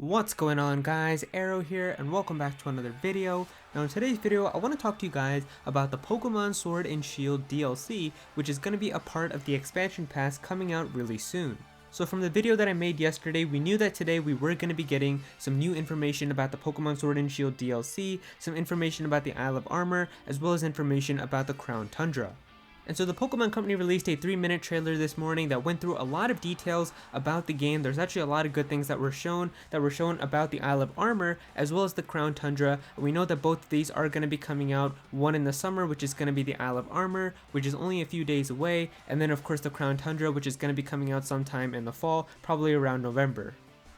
What's going on, guys? Aero here, and welcome back to another video. Now in today's video I want to talk to you guys about the Pokemon Sword and Shield DLC, which is going to be a part of the expansion pass coming out really soon. So from the video that I made yesterday, we knew that today we were going to be getting some new information about the Pokemon Sword and Shield DLC, some information about the Isle of Armor, as well as information about the Crown Tundra. And so the Pokemon Company released a 3-minute trailer this morning that went through a lot of details about the game. There's actually a lot of good things that were shown about the Isle of Armor as well as the Crown Tundra. We know that both of these are going to be coming out, one in the summer, which is going to be the Isle of Armor, which is only a few days away, and then of course the Crown Tundra, which is going to be coming out sometime in the fall, probably around November.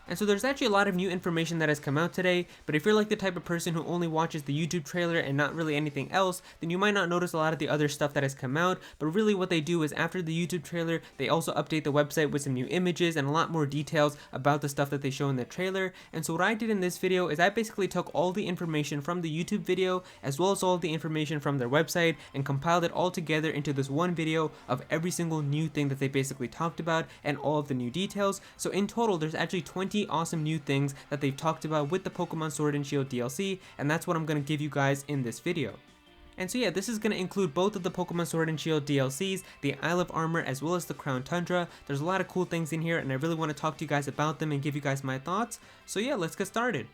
And so there's actually a lot of new information that has come out today, but if you're like the type of person who only watches the YouTube trailer and not really anything else, then you might not notice a lot of the other stuff that has come out. But really what they do is after the YouTube trailer, they also update the website with some new images and a lot more details about the stuff that they show in the trailer. And so what I did in this video is I basically took all the information from the YouTube video as well as all the information from their website and compiled it all together into this one video of every single new thing that they basically talked about and all of the new details. So in total there's actually 20 awesome new things that they've talked about with the Pokemon Sword and Shield DLC, and that's what I'm going to give you guys in this video. And so yeah, this is going to include both of the Pokemon Sword and Shield DLCs, the Isle of Armor as well as the Crown Tundra. There's a lot of cool things in here and I really want to talk to you guys about them and give you guys my thoughts. So yeah, let's get started.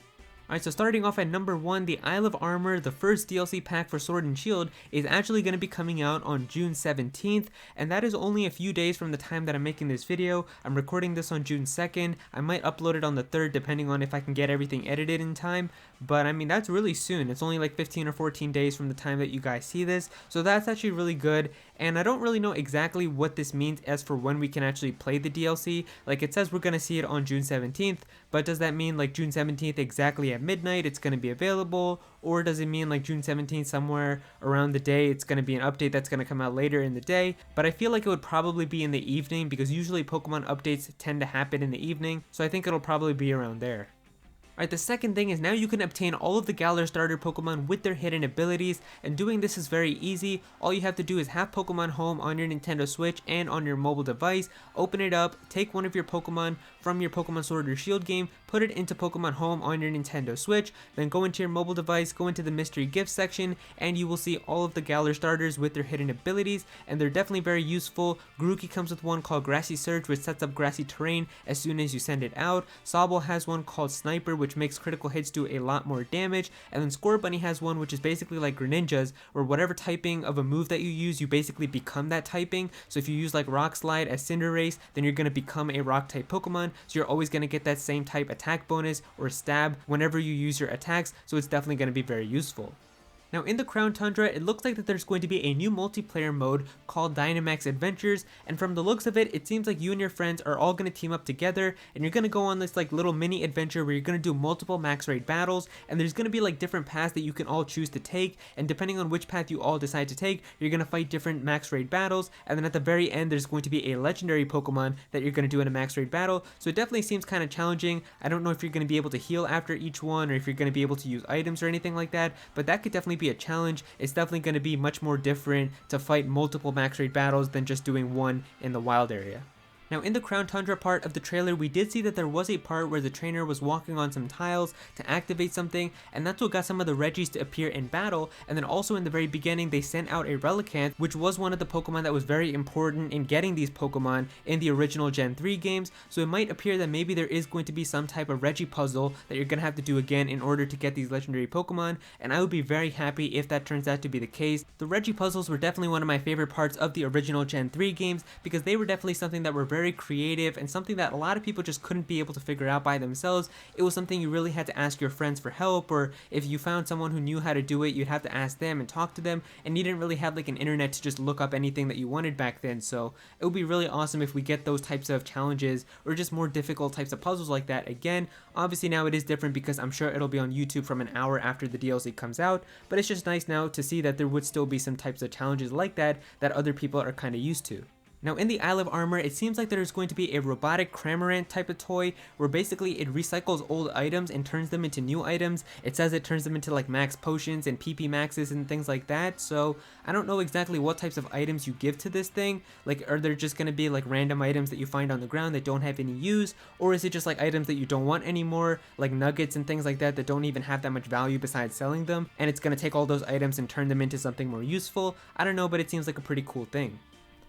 Alright, so starting off at number 1, the Isle of Armor, the first DLC pack for Sword and Shield, is actually going to be coming out on June 17th, and that is only a few days from the time that I'm making this video. I'm recording this on June 2nd, I might upload it on the 3rd depending on if I can get everything edited in time, but I mean that's really soon. It's only like 15 or 14 days from the time that you guys see this, so that's actually really good. And I don't really know exactly what this means as for when we can actually play the DLC. Like it says we're going to see it on June 17th, but does that mean like June 17th exactly at midnight it's going to be available? Or does it mean like June 17th somewhere around the day it's going to be an update that's going to come out later in the day? But I feel like it would probably be in the evening because usually Pokemon updates tend to happen in the evening, so I think it'll probably be around there. Alright, the second thing is now you can obtain all of the Galar starter Pokemon with their hidden abilities, and doing this is very easy. All you have to do is have Pokemon Home on your Nintendo Switch and on your mobile device, open it up, take one of your Pokemon from your Pokemon Sword or Shield game, put it into Pokemon Home on your Nintendo Switch, then go into your mobile device, go into the mystery gift section, and you will see all of the Galar starters with their hidden abilities, and they're definitely very useful. Grookey comes with one called Grassy Surge, which sets up grassy terrain as soon as you send it out. Sobble has one called Sniper, which makes critical hits do a lot more damage, and then Scorbunny has one which is basically like Greninja's, where whatever typing of a move that you use, you basically become that typing. So if you use like Rock Slide as Cinderace, then you're going to become a rock type Pokemon, so you're always going to get that same type attack bonus or stab whenever you use your attacks, so it's definitely going to be very useful. Now in the Crown Tundra, it looks like that there's going to be a new multiplayer mode called Dynomax Adventures, and from the looks of it, it seems like you and your friends are all going to team up together, and you're going to go on this like little mini adventure where you're going to do multiple max raid battles, and there's going to be like different paths that you can all choose to take, and depending on which path you all decide to take, you're going to fight different max raid battles, and then at the very end there's going to be a legendary Pokemon that you're going to do in a max raid battle, so it definitely seems kind of challenging. I don't know if you're going to be able to heal after each one, or if you're going to be able to use items or anything like that, but that could definitely be a challenge. It's definitely going to be much more different to fight multiple max raid battles than just doing one in the wild area. Now in the Crown Tundra part of the trailer, we did see that there was a part where the trainer was walking on some tiles to activate something, and that's what got some of the Reggies to appear in battle. And then also in the very beginning they sent out a Relicanth, which was one of the Pokemon that was very important in getting these Pokemon in the original Gen 3 games, so it might appear that maybe there is going to be some type of Reggie puzzle that you're going to have to do again in order to get these legendary Pokemon, and I would be very happy if that turns out to be the case. The Reggie puzzles were definitely one of my favorite parts of the original Gen 3 games because they were definitely something that were very creative and something that a lot of people just couldn't be able to figure out by themselves. It was something you really had to ask your friends for help, or if you found someone who knew how to do it, you'd have to ask them and talk to them, and you didn't really have like an internet to just look up anything that you wanted back then. So it would be really awesome if we get those types of challenges or just more difficult types of puzzles like that again. Obviously now it is different because I'm sure it'll be on YouTube from an hour after the DLC comes out, but it's just nice now to see that there would still be some types of challenges like that that other people are kind of used to. Now in the Isle of Armor, it seems like there's going to be a robotic Cramorant type of toy where basically it recycles old items and turns them into new items. It says it turns them into like max potions and PP maxes and things like that. So I don't know exactly what types of items you give to this thing. Like, are there just going to be like random items that you find on the ground that don't have any use? Or is it just like items that you don't want anymore, like nuggets and things like that don't even have that much value besides selling them? And it's going to take all those items and turn them into something more useful. I don't know, but it seems like a pretty cool thing.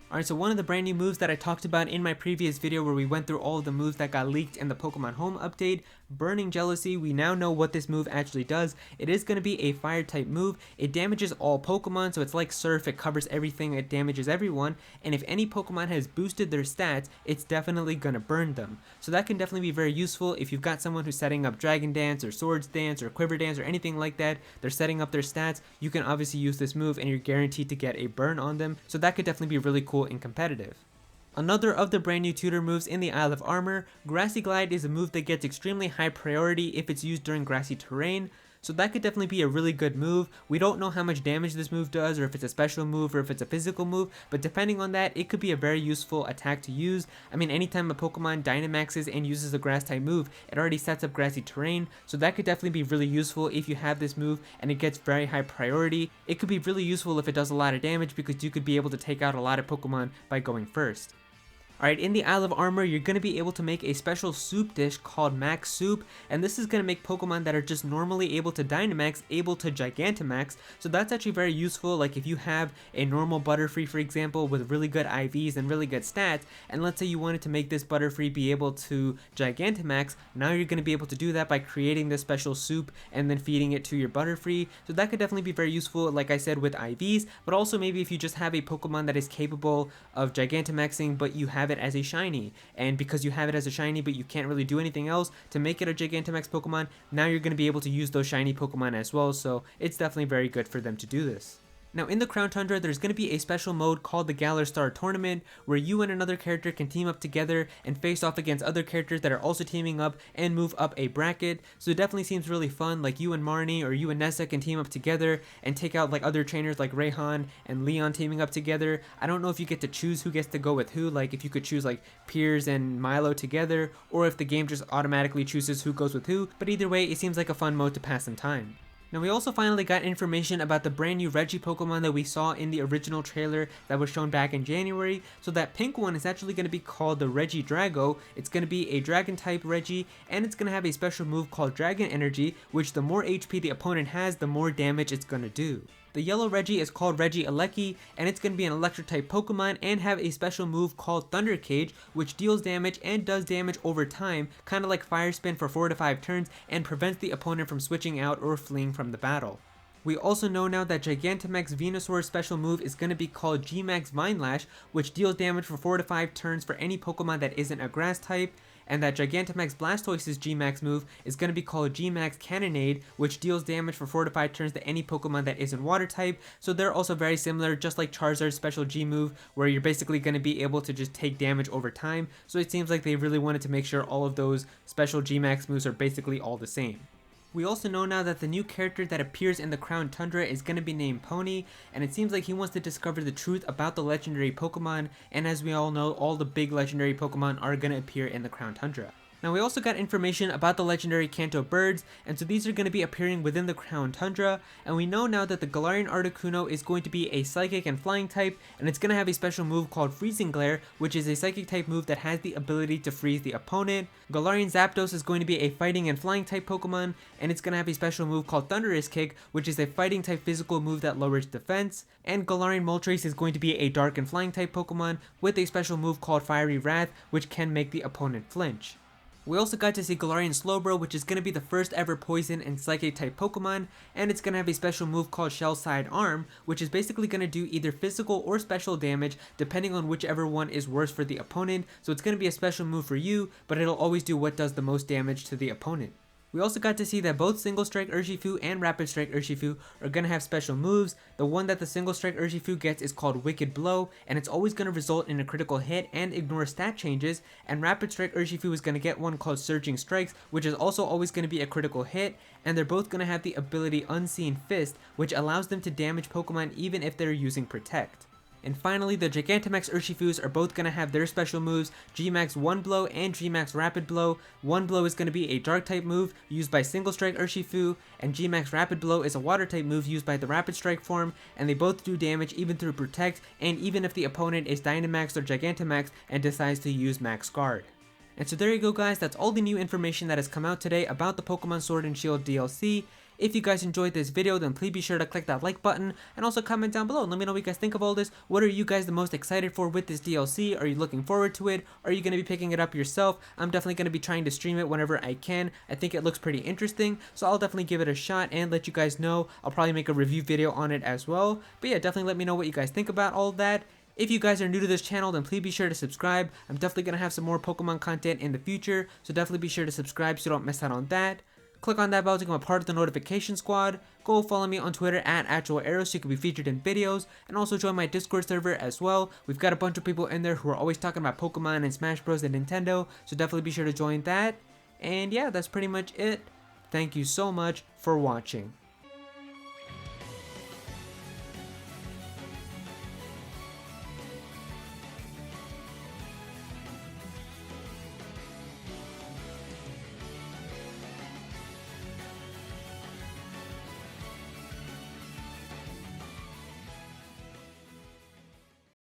Alright, so one of the brand new moves that I talked about in my previous video where we went through all of the moves that got leaked in the Pokemon Home update, Burning Jealousy, we now know what this move actually does. It is going to be a fire type move. It damages all Pokemon, so it's like Surf, it covers everything, it damages everyone, and if any Pokemon has boosted their stats, it's definitely going to burn them. So that can definitely be very useful if you've got someone who's setting up Dragon Dance or Swords Dance or Quiver Dance or anything like that, they're setting up their stats, you can obviously use this move and you're guaranteed to get a burn on them, so that could definitely be really cool and competitive. Another of the brand new tutor moves in the Isle of Armor, Grassy Glide is a move that gets extremely high priority if it's used during grassy terrain, so that could definitely be a really good move. We don't know how much damage this move does or if it's a special move or if it's a physical move, but depending on that, it could be a very useful attack to use. I mean, anytime a Pokemon Dynamaxes and uses a grass type move, it already sets up grassy terrain, so that could definitely be really useful if you have this move and it gets very high priority. It could be really useful if it does a lot of damage because you could be able to take out a lot of Pokemon by going first. Alright, in the Isle of Armor, you're going to be able to make a special soup dish called Max Soup, and this is going to make Pokemon that are just normally able to Dynamax able to Gigantamax, so that's actually very useful. Like if you have a normal Butterfree, for example, with really good IVs and really good stats, and let's say you wanted to make this Butterfree be able to Gigantamax, now you're going to be able to do that by creating this special soup and then feeding it to your Butterfree, so that could definitely be very useful, like I said, with IVs, but also maybe if you just have a Pokemon that is capable of Gigantamaxing, but you have it as a shiny, and because you have it as a shiny but you can't really do anything else to make it a Gigantamax Pokemon, now you're going to be able to use those shiny Pokemon as well, so it's definitely very good for them to do this. Now in the Crown Tundra, there's going to be a special mode called the Galar Star Tournament where you and another character can team up together and face off against other characters that are also teaming up and move up a bracket, so it definitely seems really fun. Like you and Marnie or you and Nessa can team up together and take out like other trainers like Rayhan and Leon teaming up together. I don't know if you get to choose who gets to go with who, like if you could choose like Piers and Milo together, or if the game just automatically chooses who goes with who, but either way it seems like a fun mode to pass some time. Now we also finally got information about the brand new Reggie Pokemon that we saw in the original trailer that was shown back in January. So that pink one is actually going to be called the Regidrago. It's going to be a dragon type Reggie, and it's going to have a special move called Dragon Energy, which the more HP the opponent has, the more damage it's going to do. The yellow Reggie is called Regileki, and it's going to be an electric type Pokemon and have a special move called Thunder Cage, which deals damage and does damage over time, kind of like Fire Spin for 4 to 5 turns, and prevents the opponent from switching out or fleeing from the battle. We also know now that Gigantamax Venusaur's special move is going to be called G-Max Vine Lash, which deals damage for 4 to 5 turns for any Pokemon that isn't a grass type, and that Gigantamax Blastoise's G-Max move is going to be called G-Max Cannonade, which deals damage for 4 to 5 turns to any Pokemon that isn't water type, so they're also very similar, just like Charizard's special G move, where you're basically going to be able to just take damage over time, so it seems like they really wanted to make sure all of those special G-Max moves are basically all the same. We also know now that the new character that appears in the Crown Tundra is going to be named Pony, and it seems like he wants to discover the truth about the legendary Pokemon, and as we all know, all the big legendary Pokemon are going to appear in the Crown Tundra. Now we also got information about the legendary Kanto birds, and so these are going to be appearing within the Crown Tundra, and we know now that the Galarian Articuno is going to be a psychic and flying type, and it's going to have a special move called Freezing Glare, which is a psychic type move that has the ability to freeze the opponent. Galarian Zapdos is going to be a fighting and flying type Pokemon, and it's going to have a special move called Thunderous Kick, which is a fighting type physical move that lowers defense. And Galarian Moltres is going to be a dark and flying type Pokemon with a special move called Fiery Wrath, which can make the opponent flinch. We also got to see Galarian Slowbro, which is going to be the first ever poison and psychic type Pokemon, and it's going to have a special move called Shell Side Arm, which is basically going to do either physical or special damage depending on whichever one is worse for the opponent, so it's going to be a special move for you, but it'll always do what does the most damage to the opponent. We also got to see that both Single Strike Urshifu and Rapid Strike Urshifu are going to have special moves. The one that the Single Strike Urshifu gets is called Wicked Blow, and it's always going to result in a critical hit and ignore stat changes, and Rapid Strike Urshifu is going to get one called Surging Strikes, which is also always going to be a critical hit, and they're both going to have the ability Unseen Fist, which allows them to damage Pokemon even if they're using Protect. And finally, the Gigantamax Urshifus are both going to have their special moves, G-Max One Blow and G-Max Rapid Blow. One Blow is going to be a Dark type move used by Single Strike Urshifu, and G-Max Rapid Blow is a Water type move used by the Rapid Strike form, and they both do damage even through Protect, and even if the opponent is Dynamax or Gigantamax and decides to use Max Guard. And so there you go guys, that's all the new information that has come out today about the Pokemon Sword and Shield DLC. If you guys enjoyed this video, then please be sure to click that like button and also comment down below and let me know what you guys think of all this. What are you guys the most excited for with this DLC? Are you looking forward to it? Are you going to be picking it up yourself? I'm definitely going to be trying to stream it whenever I can. I think it looks pretty interesting, so I'll definitely give it a shot and let you guys know. I'll probably make a review video on it as well. But yeah, definitely let me know what you guys think about all of that. If you guys are new to this channel, then please be sure to subscribe. I'm definitely going to have some more Pokemon content in the future, so definitely be sure to subscribe so you don't miss out on that. Click on that bell to become a part of the notification squad. Go follow me on Twitter at @Aero so you can be featured in videos, and also join my Discord server as well. We've got a bunch of people in there who are always talking about Pokemon and Smash Bros and Nintendo, so definitely be sure to join that. And yeah, that's pretty much it. Thank you so much for watching.